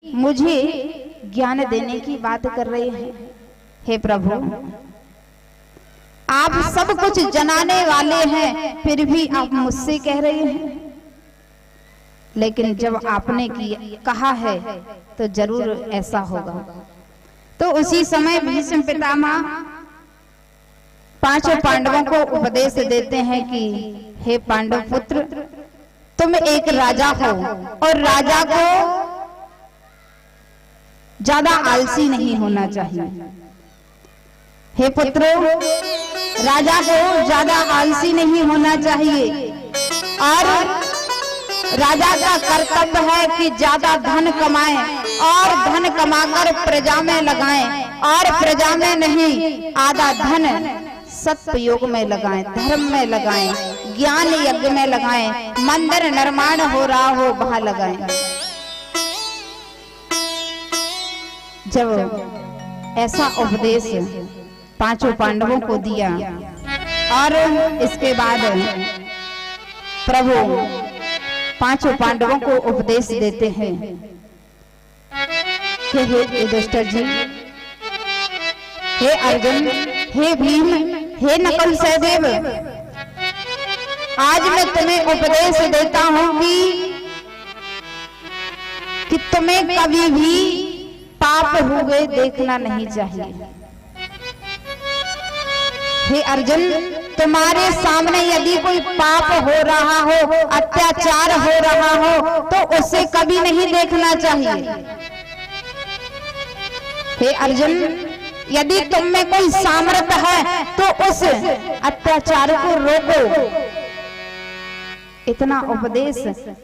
मुझे ज्ञान देने की बात कर रहे हैं। हे प्रभु, आप सब कुछ जनाने वाले हैं, फिर भी आप मुझसे कह रहे हैं। लेकिन जब आपने कहा है तो जरूर ऐसा होगा। तो उसी समय भीष्म पितामह पांचों पांडवों को उपदेश देते हैं कि हे पांडव पुत्र, तुम एक राजा हो और राजा को ज्यादा आलसी नहीं होना चाहिए। हे पुत्रों, राजा को ज्यादा आलसी नहीं होना चाहिए और राजा का कर्तव्य है कि ज्यादा धन कमाएं और धन कमाकर प्रजा में लगाएं और प्रजा में नहीं, आधा धन सत्प्रयोग में लगाएं, धर्म में लगाएं, ज्ञान यज्ञ में लगाएं, मंदिर निर्माण हो रहा हो वहां लगाएं। जब ऐसा उपदेश पांचों पांडवों को दिया और इसके बाद प्रभु पांचों पांडवों को उपदेश देते हैं कि हे युधिष्ठिर जी, हे अर्जुन, हे भीम, हे नकुल सहदेव, आज मैं तुम्हें उपदेश देता हूं कि तुम्हें कभी भी पाप हुए देखना नहीं चाहिए। हे अर्जुन, तुम्हारे सामने यदि कोई पाप हो रहा हो, अत्याचार हो रहा हो, तो उसे कभी नहीं देखना चाहिए। हे अर्जुन, यदि तुम में कोई सामर्थ्य है तो उस अत्याचार को रोको। इतना उपदेश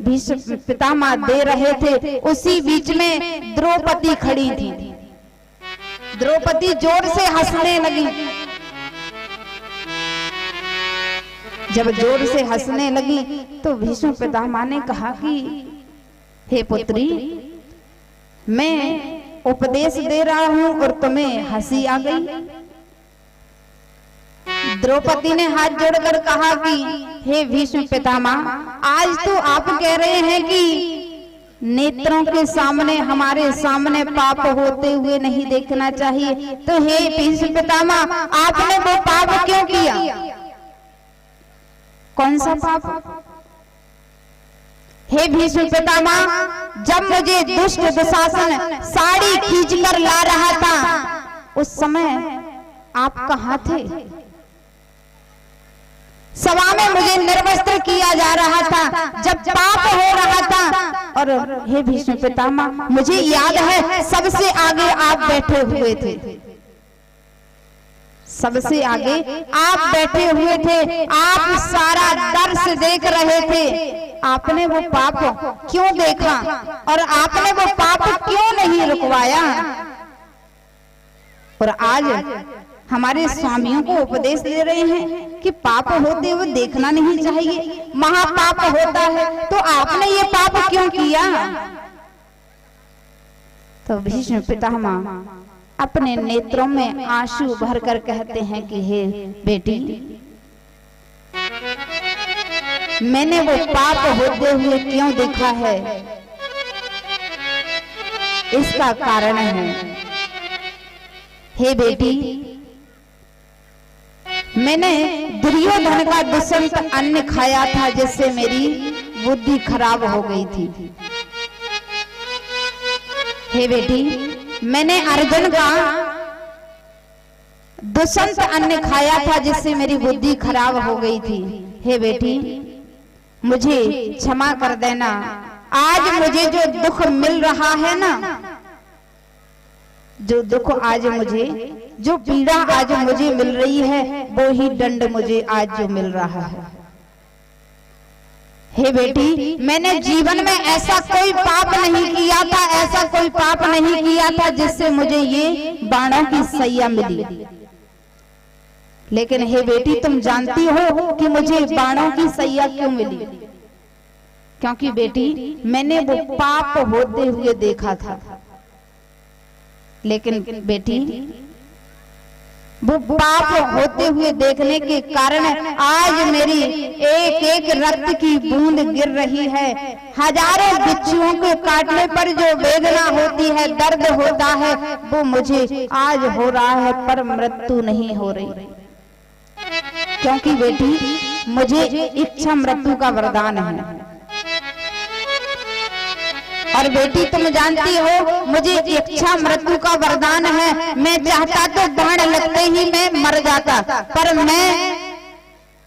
भीष्म पितामह दे रहे थे। उसी बीच में द्रौपदी खड़ी थी। द्रौपदी जोर से हंसने लगी। जब जोर से हंसने लगी तो भीष्म पितामह ने कहा कि हे पुत्री, मैं उपदेश दे रहा हूं और तुम्हें हंसी आ गई। द्रौपदी ने हाथ जोड़कर कहा कि हे भीष्म पितामह, आज तो आप कह रहे हैं कि नेत्रों के सामने, हमारे सामने पाप होते हुए नहीं देखना चाहिए, तो हे भीष्म पितामह, आपने वो पाप क्यों किया? कौन सा पाप? हे भीष्म पितामह, जब मुझे दुष्ट दुशासन साड़ी खींचकर ला रहा था, उस समय आप कहाँ थे? सभा में मुझे निर्वस्त्र किया जा रहा था जब पाप हो रहा था। और हे भीष्म पितामह, मुझे याद है सबसे आगे आप बैठे हुए थे। सबसे आगे आप बैठे हुए थे, आप सारा दृश्य देख रहे थे। आपने वो पाप क्यों देखा और आपने वो पाप क्यों नहीं रुकवाया? और आज हमारे स्वामियों को उपदेश दे रहे हैं कि पाप होते हुए देखना नहीं चाहिए, महापाप होता है, तो आपने ये पाप क्यों किया? तो भीष्म पितामह अपने नेत्रों में आंसू भरकर कहते हैं कि हे बेटी, मैंने वो पाप होते हुए क्यों देखा है, इसका कारण है। हे बेटी, मैंने दुर्योधन का दुष्यंत अन्न खाया था जिससे मेरी बुद्धि खराब हो गई थी। हे बेटी, मैंने अर्जुन का दुष्यंत अन्न खाया था जिससे मेरी बुद्धि खराब हो गई थी। हे बेटी, मुझे क्षमा कर देना। आज मुझे जो दुख मिल रहा है ना, जो दुख आज मुझे, जो पीड़ा आज मुझे मिल रही है, वो ही दंड मुझे आज जो मिल रहा है। हे बेटी, मैंने जीवन में ऐसा कोई पाप नहीं किया था, ऐसा कोई पाप नहीं किया था जिससे मुझे ये बाणों की सैया मिली। लेकिन हे बेटी, तुम जानती हो कि मुझे बाणों की सैया क्यों मिली? क्योंकि बेटी, मैंने वो पाप होते हुए देखा था। लेकिन बेटी, वो पाप होते हुए देखने के कारण आज मेरी एक एक रक्त की बूंद गिर रही है। हजारों बिच्छुओं के काटने पर जो वेदना होती है, दर्द होता है, वो मुझे आज हो रहा है, पर मृत्यु नहीं हो रही। क्योंकि बेटी मुझे इच्छा मृत्यु का वरदान है। और बेटी तुम जानती हो मुझे इच्छा मृत्यु का वरदान है। मैं चाहता तो बाण लगते ही मैं मर जाता, पर मैं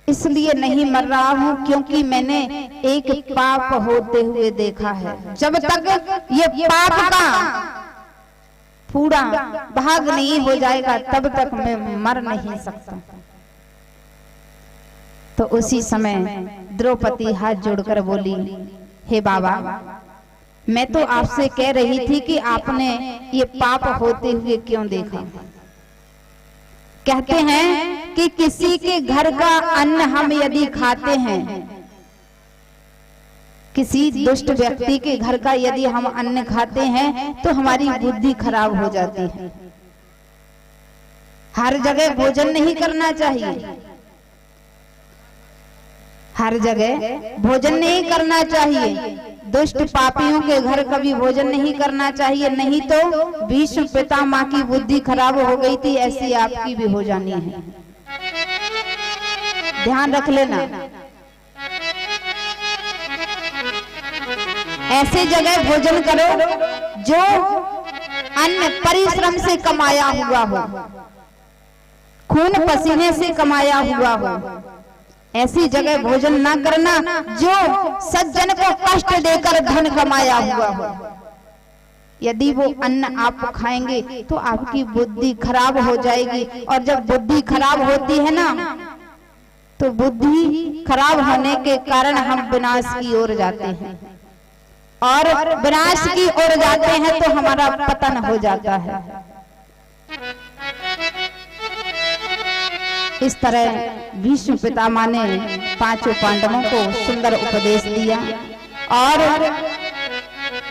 इसलिए नहीं मर रहा हूँ क्योंकि मैंने एक पाप होते हुए देखा है। जब तक ये पाप का पूरा भाग नहीं हो जाएगा तब तक मैं मर नहीं सकता। तो उसी समय द्रौपदी हाथ जोड़कर बोली, हे बाबा, मैं तो आपसे कह रही थी कि आपने ये पाप होते हुए क्यों देखा। कहते हैं कि किसी के घर का अन्न हम यदि खाते हैं, किसी दुष्ट व्यक्ति के घर का यदि हम अन्न खाते हैं तो हमारी बुद्धि खराब हो जाती है। हर जगह भोजन नहीं करना चाहिए, हर जगह भोजन नहीं करना चाहिए। दुष्ट पापियों के घर कभी भोजन नहीं करना चाहिए, नहीं तो भीष्म पितामह की बुद्धि खराब हो गई थी, ऐसी आपकी भी हो जानी है। ध्यान रख लेना। ऐसे जगह भोजन करो जो अन्न परिश्रम से कमाया हुआ हो, खून पसीने से कमाया हुआ हो। ऐसी जगह भोजन ना करना जो सज्जन को कष्ट देकर धन कमाया हुआ हो। यदि वो अन्न आप खाएंगे तो आपकी बुद्धि खराब हो जाएगी, और जब बुद्धि खराब होती है ना, तो बुद्धि खराब होने के कारण हम विनाश की ओर जाते हैं, और विनाश की ओर जाते हैं तो हमारा पतन हो जाता है। इस तरह भीष्म पितामह ने पांचों पांडवों को सुंदर उपदेश दिया और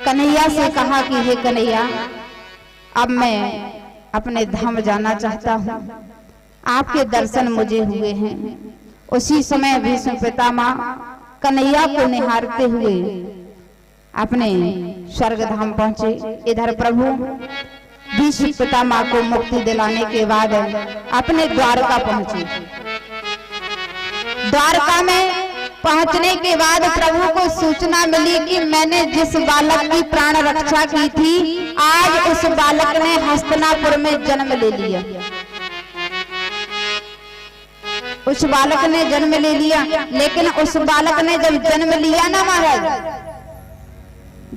कन्हैया से कहा कि हे कन्हैया, अब मैं अपने धाम जाना चाहता हूँ, आपके दर्शन मुझे हुए हैं। उसी समय भीष्म पितामह कन्हैया को निहारते हुए अपने स्वर्ग धाम पहुंचे। इधर प्रभु भीष्म पितामह को मुक्ति दिलाने के बाद अपने द्वारका पहुंचे। द्वारका में पहुंचने के बाद प्रभु को सूचना मिली कि मैंने जिस बालक की प्राण रक्षा की थी, आज उस बालक ने हस्तिनापुर में जन्म ले लिया। उस बालक ने जन्म ले लिया, लेकिन उस बालक ने जब जन्म लिया ना महाराज,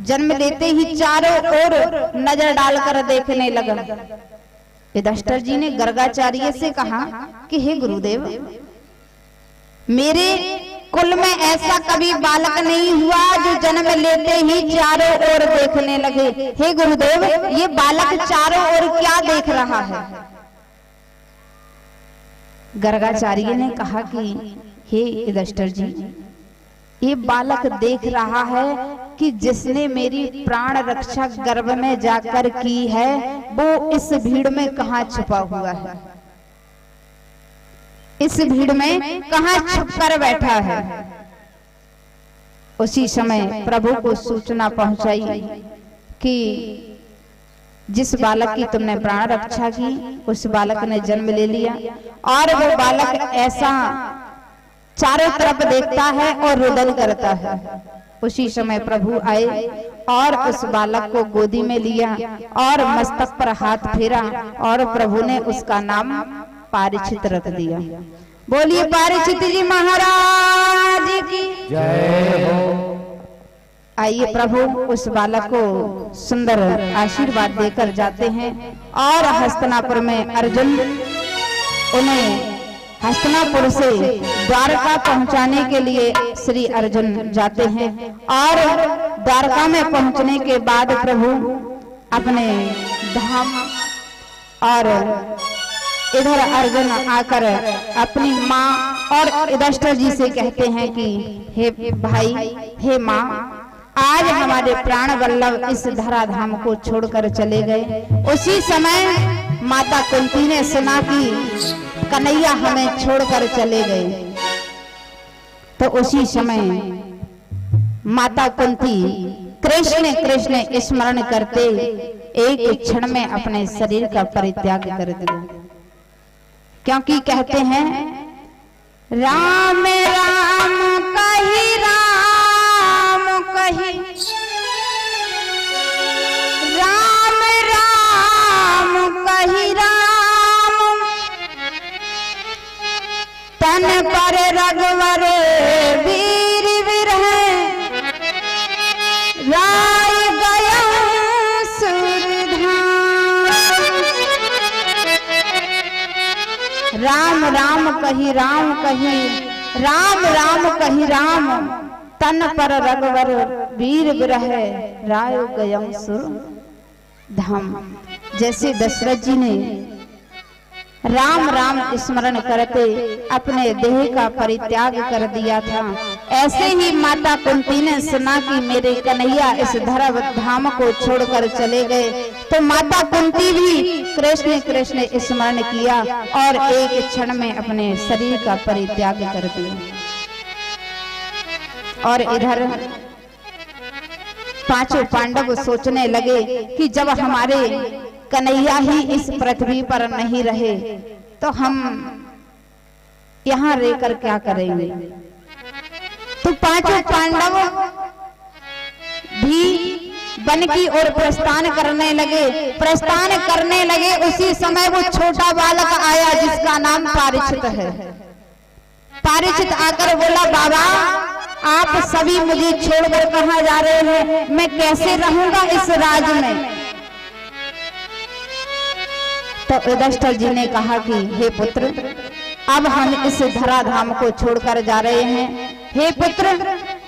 जन्म लेते ही चारों ओर नजर डालकर देखने लगा। युधिष्ठिर जी ने गर्गाचार्य से कहा कि हे गुरुदेव, मेरे कुल में ऐसा कभी बालक नहीं हुआ जो जन्म लेते ही चारों ओर देखने लगे। हे गुरुदेव, ये बालक चारों ओर क्या देख रहा है? गर्गाचार्य ने कहा कि हे युधिष्ठिर जी, ये बालक देख रहा है कि जिसने मेरी प्राण रक्षा गर्भ में जाकर की है, वो इस भीड़ में कहाँ छुपा हुआ है, इस भीड़ में कहाँ छुप कर बैठा है। उसी समय प्रभु को सूचना पहुंचाई कि जिस बालक की तुमने प्राण रक्षा की, उस बालक ने जन्म ले लिया, और वो बालक ऐसा चारों तरफ देखता है और रुदन करता है। उसी समय प्रभु आए और उस बालक को गोदी में लिया और मस्तक पर हाथ फेरा, और प्रभु ने उसका नाम पारीक्षित रख दिया। बोलिए पारीक्षित जी महाराज की जय हो। आइए प्रभु उस बालक को सुंदर आशीर्वाद देकर जाते हैं, और हस्तिनापुर में अर्जुन उन्हें हस्तिनापुर से द्वारका पहुंचाने के लिए श्री अर्जुन जाते हैं। और द्वारका में पहुंचने के बाद प्रभु अपने धाम, और इधर अर्जुन आकर अपनी माँ और युधिष्ठिर जी से कहते हैं कि हे भाई, हे माँ, आज हमारे प्राण वल्लभ इस धराधाम को छोड़कर चले गए। उसी समय माता कुंती ने सुना कि कन्हैया हमें छोड़कर चले गए, तो उसी समय माता कुंती कृष्ण कृष्ण स्मरण करते एक क्षण में अपने शरीर का परित्याग कर दिया। क्योंकि कहते हैं राम राम कही राम कही, राम राम कही राम, तन पर रघुवर वीर विरह, राय गया सुरधाम। राम राम कही राम कही, राम राम कही राम, तन पर रघुवर वीर विरह, राय गयम सुर धाम। जैसे दशरथ जी ने राम राम स्मरण करते अपने देह का परित्याग कर दिया था, ऐसे ही माता कुंती ने सुना कि मेरे कन्हैया इस धरा धाम को छोड़कर चले गए, तो माता कुंती भी कृष्ण कृष्ण स्मरण किया और एक क्षण में अपने शरीर का परित्याग कर दिया। और इधर पांचों पांडव सोचने लगे कि जब हमारे कन्हैया ही इस पृथ्वी पर नहीं रहे तो हम यहाँ रहकर क्या करेंगे। तो पांचों पांडव भी वन की ओर प्रस्थान करने लगे। प्रस्थान करने लगे उसी समय वो छोटा बालक आया जिसका नाम पारिचित है। पारिचित आकर बोला, बाबा आप सभी मुझे छोड़कर कहाँ जा रहे हैं, मैं कैसे रहूंगा इस राज में। तो युधिष्ठिर जी ने कहा कि हे पुत्र, अब हम इस धराधाम को छोड़कर जा रहे हैं। हे पुत्र,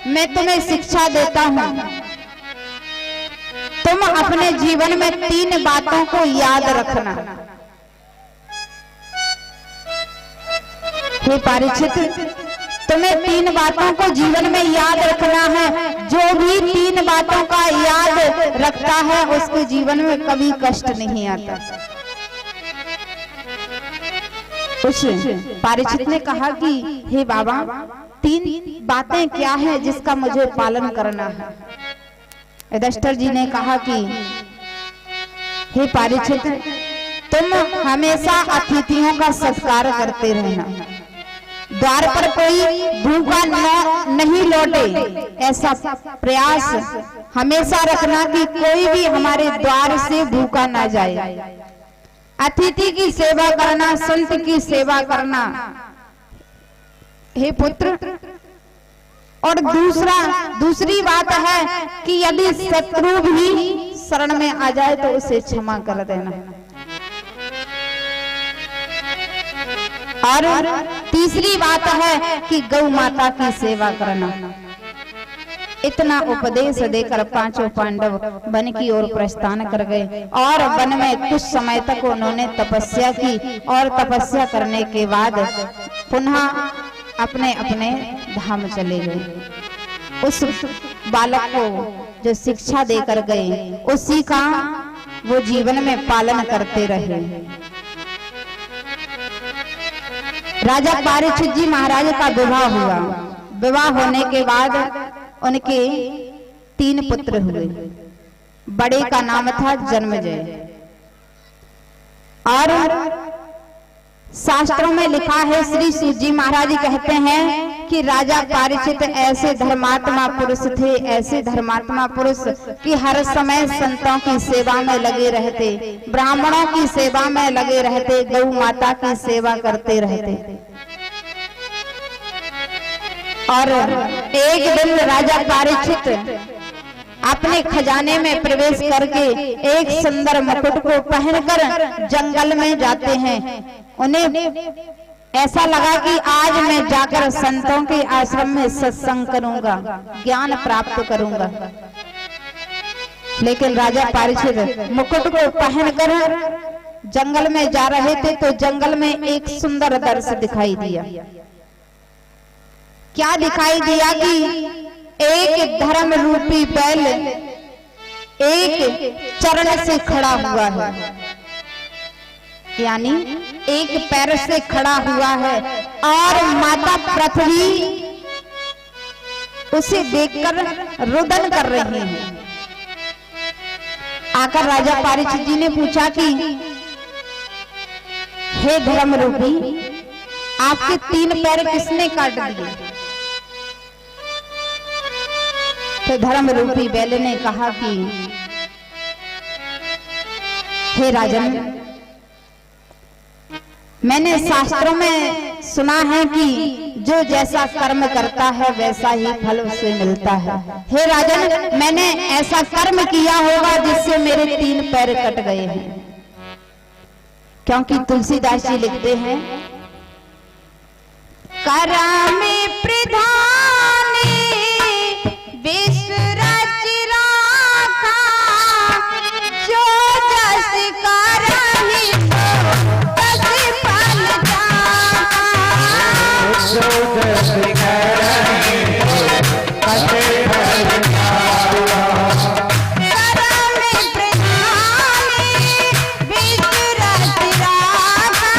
मैं तुम्हें शिक्षा देता हूं, तुम अपने जीवन में 3 बातों को याद रखना। हे परीक्षित, तुम्हें 3 बातों को जीवन में याद रखना है। जो भी 3 बातों का याद रखता है उसके जीवन में कभी कष्ट नहीं आता। उस परीक्षित ने कहा कि हे बाबा 3 बातें क्या है जिसका मुझे पालन करना है। युधिष्ठिर जी ने कहा कि हे परीक्षित, तुम हमेशा अतिथियों का सत्कार करते रहना, द्वार पर कोई भूखा नहीं लौटे ऐसा प्रयास हमेशा रखना कि कोई भी हमारे द्वार से भूखा ना जाए। अतिथि की सेवा करना, संत की सेवा करना हे पुत्र। और दूसरी बात है कि यदि शत्रु भी शरण में आ जाए तो उसे क्षमा कर देना। और तीसरी बात है कि गौ माता की सेवा करना। इतना उपदेश देकर पांचों पांडव वन की ओर प्रस्थान कर गए और वन में कुछ समय तक उन्होंने तपस्या की और तपस्या करने के बाद पुनः अपने अपने धाम चले गए। उस बालक को जो शिक्षा देकर गए उसी का वो जीवन में पालन करते रहे। राजा परीक्षित जी महाराज का विवाह हुआ। विवाह होने के बाद उनके 3 पुत्र हुए। बड़े का नाम था जन्मेजय। और शास्त्रों में लिखा है, श्री सूत जी महाराज कहते हैं कि राजा परीक्षित ऐसे धर्मात्मा पुरुष थे, ऐसे धर्मात्मा पुरुष कि हर समय संतों की सेवा में लगे रहते, ब्राह्मणों की सेवा में लगे रहते, गौ माता की सेवा करते रहते। और एक दिन राजा परीक्षित अपने खजाने में प्रवेश करके एक सुंदर मुकुट को पहनकर जंगल में जाते हैं। उन्हें ऐसा लगा कि आज मैं जाकर संतों के आश्रम में सत्संग करूंगा, ज्ञान प्राप्त करूंगा। लेकिन राजा परीक्षित मुकुट को पहनकर जंगल में जा रहे थे तो जंगल में एक सुंदर दृश्य दिखाई दिया। क्या दिखाई दिया कि एक धर्म रूपी बैल एक चरण से खड़ा हुआ है। यानी एक पैर से खड़ा हुआ है और माता पृथ्वी उसे देखकर रुदन कर रही है। आकर राजा परीक्षित जी ने पूछा कि हे धर्म रूपी, आपके 3 पैर किसने काट दिए? तो धर्म रूपी बैल ने कहा कि हे राजन, मैंने शास्त्रों में सुना है कि जो जैसा कर्म करता है वैसा ही फल उसे मिलता है। हे राजन, मैंने ऐसा कर्म किया होगा जिससे मेरे 3 पैर कट गए हैं। क्योंकि तुलसीदास जी लिखते हैं, कर्म प्रधानी विश्व रच राखा, जो जस करहि तस फल जाता। जो जस करहि तस फल जाता। कर्म प्रधानी विश्व रच राखा,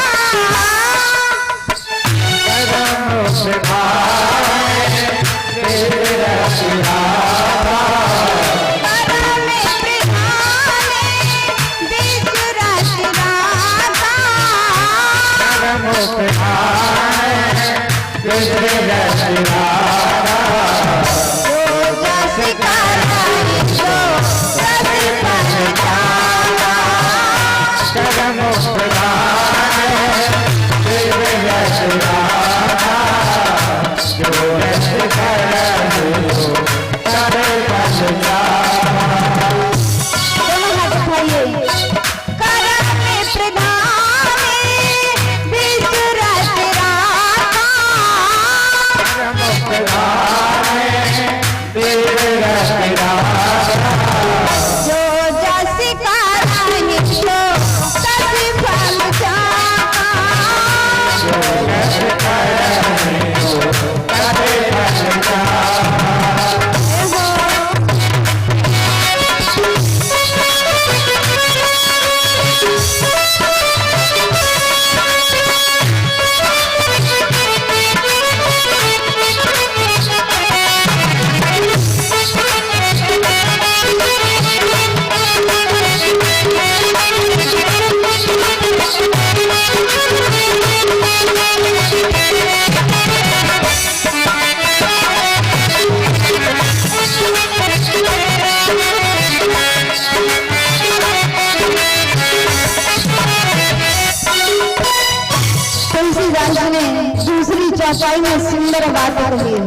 चौपाई में सुंदर बात कही है।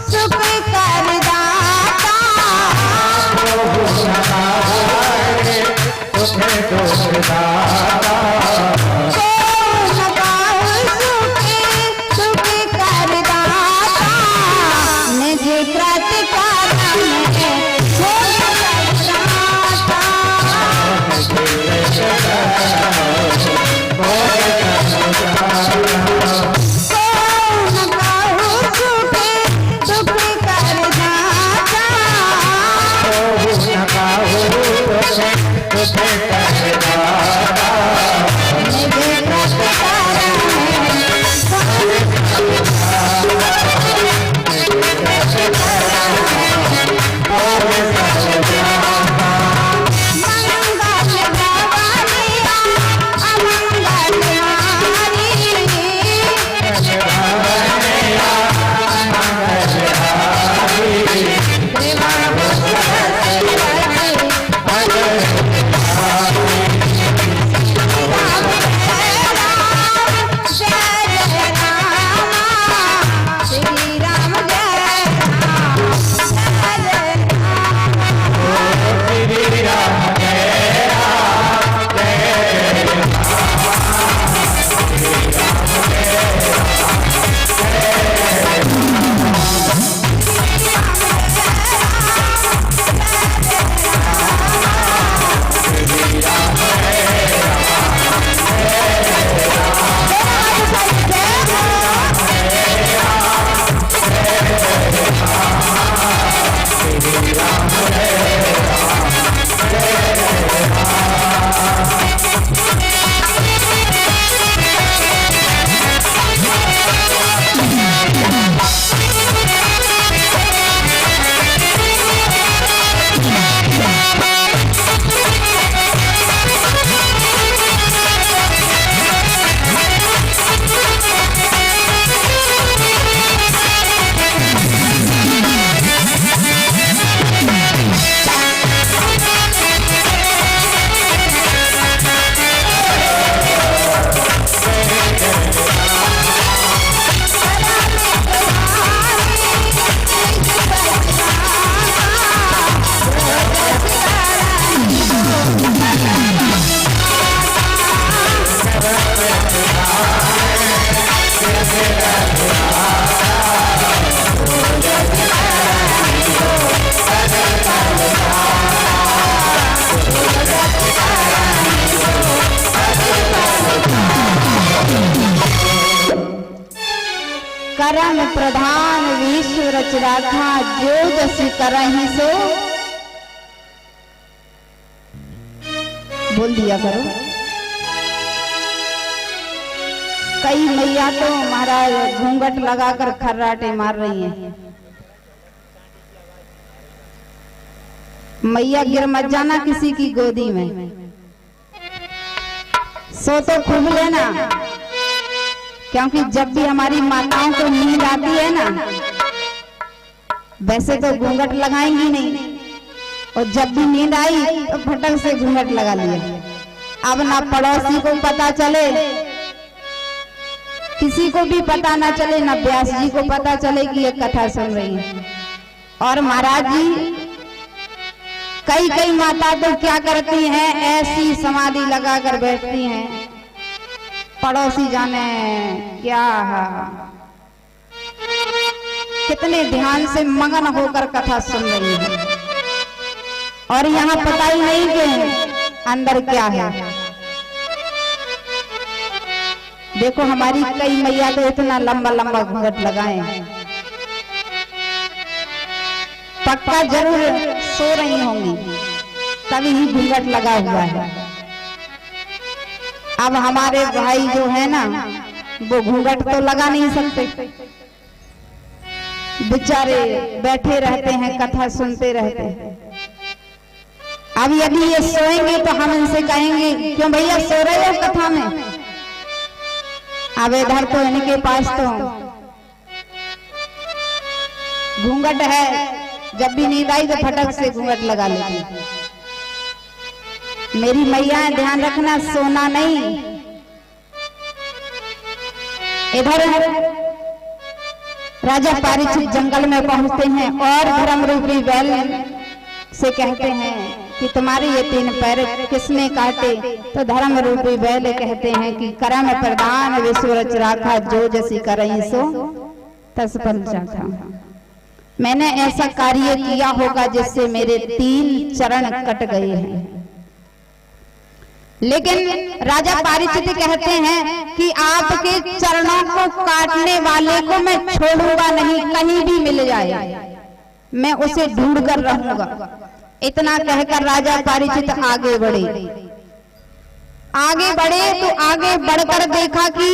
सुख कर दाता, सुख कर दाता, निज कृत कर्म करम प्रधान विश्व रच राखा, जो जस करहि सो बोल दिया करो। कई मैया तो महाराज घूंघट लगाकर खर्राटे मार रही हैं। मैया गिर मत जाना किसी की गोदी में, सो तो खूब लेना, क्योंकि जब भी हमारी माताओं को नींद आती है ना, वैसे तो घूंघट लगाएंगी नहीं, और जब भी नींद आई तो फटक से घूंघट लगा लिया। अब ना पड़ोसी को पता चले, किसी को भी पता ना चले, ना व्यास जी को पता चले कि ये कथा सुन रही है। और महाराज जी कई कई माता तो क्या करती हैं, ऐसी समाधि लगाकर बैठती हैं, पड़ोसी जाने क्या कितने ध्यान से मगन होकर कथा सुन रही है, और यहाँ पता ही नहीं कि अंदर क्या है। देखो हमारी कई मैया तो इतना लंबा लंबा घूंघट लगाए, पक्का जरूर सो रही होंगी, तभी ही घूंघट लगा हुआ है। अब हमारे भाई जो है ना, वो घूंघट तो लगा नहीं सकते, बेचारे बैठे रहते हैं, कथा सुनते रहते हैं। अब यदि ये सोएंगे तो हम इनसे कहेंगे क्यों भैया सो रहे हो कथा में। अब इधर तो इनके पास तो घूंघट है, जब भी नींद आई तो फटक से घूंघट लगा लेती। मेरी मैया ध्यान रखना, सोना नहीं। इधर राजा परीक्षित जंगल में पहुंचते हैं और धर्म रूपी बैल से कहते हैं कि तुम्हारे ये 3 पैर किसने काटे। तो धर्म रूपी बैल कहते हैं कि करम प्रधान विश्व रच राखा, जो जसी करहि सो तस फल चाखा। मैंने ऐसा कार्य किया होगा जिससे मेरे 3 चरण कट गए हैं। लेकिन राजा परीक्षित कहते हैं कि आपके चरणों को काटने वाले को मैं छोड़ूंगा नहीं, कहीं भी मिल जाए मैं उसे ढूंढ कर रहूंगा। इतना कहकर राजा परीक्षित आगे बढ़े। आगे बढ़े तो आगे बढ़कर देखा कि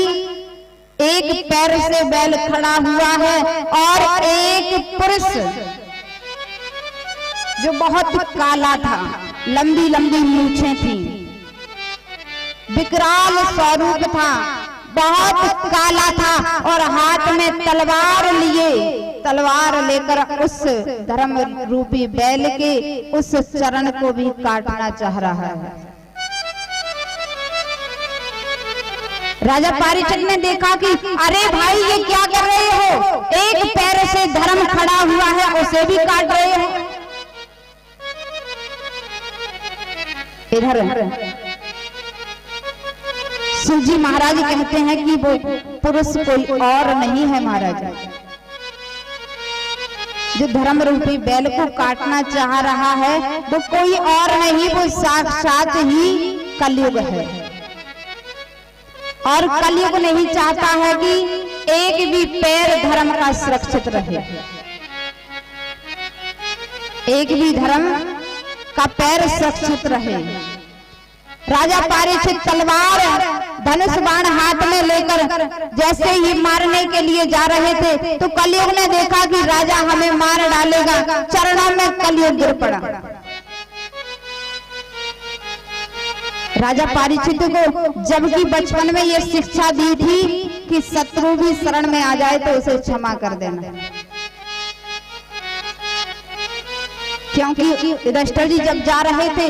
एक पैर से बैल खड़ा हुआ है और एक पुरुष जो बहुत काला था, लंबी लंबी मूछें थी, विकराल स्वरूप था, बहुत काला था और हाथ में तलवार लिए, तलवार लेकर उस धर्म रूपी बैल के उस चरण को भी काटना चाह रहा है। राजा परीक्षित ने देखा कि अरे भाई ये क्या कर रहे हो, एक पैर से धर्म खड़ा हुआ है उसे भी काट रहे हो। इधर शिव जी महाराज कहते हैं कि वो पुरुष कोई और नहीं है महाराज, जो धर्म रूपी बैल को काटना चाह रहा है वो कोई और नहीं, वो साक्षात ही कलयुग है। और कलयुग नहीं चाहता है कि एक भी पैर धर्म का सुरक्षित रहे, एक भी धर्म का पैर सुरक्षित रहे। राजा परीक्षित तलवार धनुष बाण हाथ में लेकर जैसे ही मारने के लिए जा रहे थे तो कलयुग ने देखा कि राजा हमें मार डालेगा, चरणों में कलयुग गिर पड़ा। राजा परीक्षित को जबकि बचपन में ये शिक्षा दी थी कि शत्रु भी शरण में आ जाए तो उसे क्षमा कर देना, क्योंकि युधिष्ठिर जी जब जा रहे थे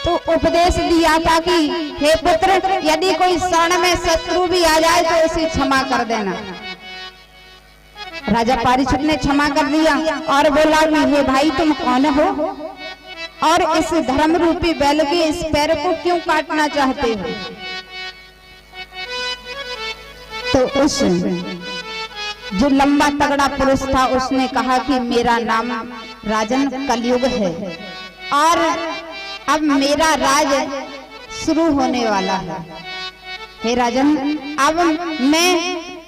तो उपदेश दिया था कि हे पुत्र, यदि कोई शरण में शत्रु भी आ जाए तो उसे क्षमा कर देना। राजा परीक्षित ने क्षमा कर दिया और बोला कि हे भाई तुम कौन हो और इस धर्म रूपी बैल के इस पैर को क्यों काटना चाहते हो। तो उस जो लंबा तगड़ा पुरुष था उसने कहा कि मेरा नाम राजन कलयुग है और अब मेरा राज शुरू होने वाला है। हे राजन, अब मैं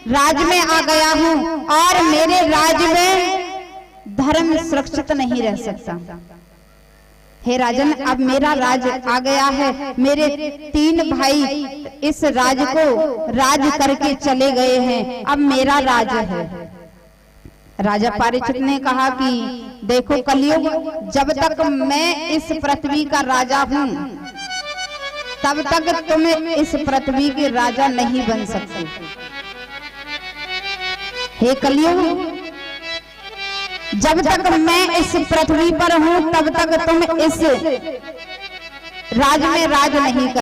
राज में आ गया हूं और मेरे राज में धर्म सुरक्षित नहीं रह सकता। हे राजन, अब मेरा राज आ गया है। मेरे 3 भाई इस राज को राज करके चले गए हैं, अब मेरा राज है। राजा परीक्षित ने कहा कि देखो कलयुग, जब तक मैं इस पृथ्वी का राजा हूं तब तक तुम इस पृथ्वी के राजा नहीं बन सकते। हे कलयुग, जब तक मैं इस पृथ्वी पर हूं तब तक तुम इस राज में राज नहीं कर